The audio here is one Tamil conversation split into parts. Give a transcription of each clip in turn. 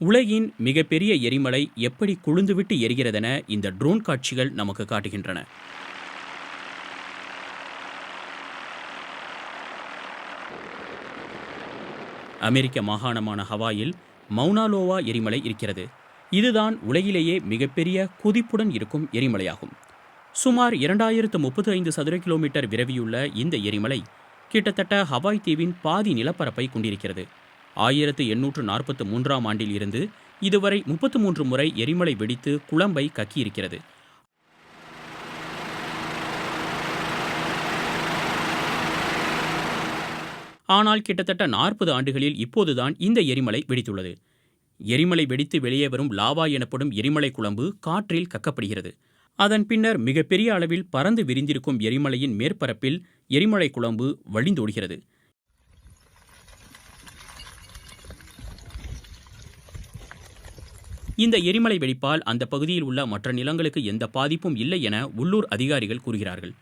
உலகின் மிகப்பெரிய எரிமலை எப்படி கொழுந்துவிட்டு எரிகிறதென இந்த ட்ரோன் காட்சிகள் நமக்கு காட்டுகின்றன. அமெரிக்க மாகாணமான ஹவாயில் மவுனாலோவா எரிமலை இருக்கிறது. இதுதான் உலகிலேயே மிகப்பெரிய கொதிப்புடன் இருக்கும் எரிமலையாகும். சுமார் 2035 சதுர கிலோமீட்டர் விரவியுள்ள இந்த எரிமலை கிட்டத்தட்ட ஹவாய் தீவின் பாதி நிலப்பரப்பை கொண்டிருக்கிறது. 1843ஆம் ஆண்டில் இருந்து இதுவரை 33 முறை எரிமலை வெடித்து குழம்பை கக்கியிருக்கிறது. ஆனால் கிட்டத்தட்ட 40 ஆண்டுகளில் இப்போதுதான் இந்த எரிமலை வெடித்துள்ளது. எரிமலை வெடித்து வெளியே வரும் லாவா எனப்படும் எரிமலை குழம்பு காற்றில் கக்கப்படுகிறது. அதன் பின்னர் மிகப்பெரிய அளவில் பறந்து விரிந்திருக்கும் எரிமலையின் மேற்பரப்பில் எரிமலை குழம்பு வழிந்தோடுகிறது. இந்த எரிமலை வெடிப்பால் அந்த பகுதியில் உள்ள மற்ற நிலங்களுக்கு எந்த பாதிப்பும் இல்லை என உள்ளூர் அதிகாரிகள் கூறுகிறார்கள்.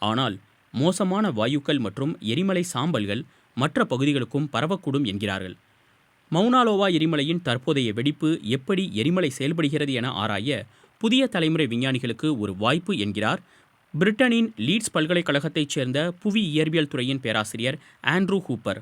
ஆனால் மோசமான வாயுக்கள் மற்றும் எரிமலை சாம்பல்கள் மற்ற பகுதிகளுக்கும் பரவக்கூடும் என்கிறார்கள். மவுனாலோவா எரிமலையின் தற்போதைய வெடிப்பு எப்படி எரிமலை செயல்படுகிறது என ஆராய புதிய தலைமுறை விஞ்ஞானிகளுக்கு ஒரு வாய்ப்பு என்கிறார் பிரிட்டனின் லீட்ஸ் பல்கலைக்கழகத்தைச் சேர்ந்த புவி இயற்பியல் துறையின் பேராசிரியர் ஆண்ட்ரூ ஹூப்பர்.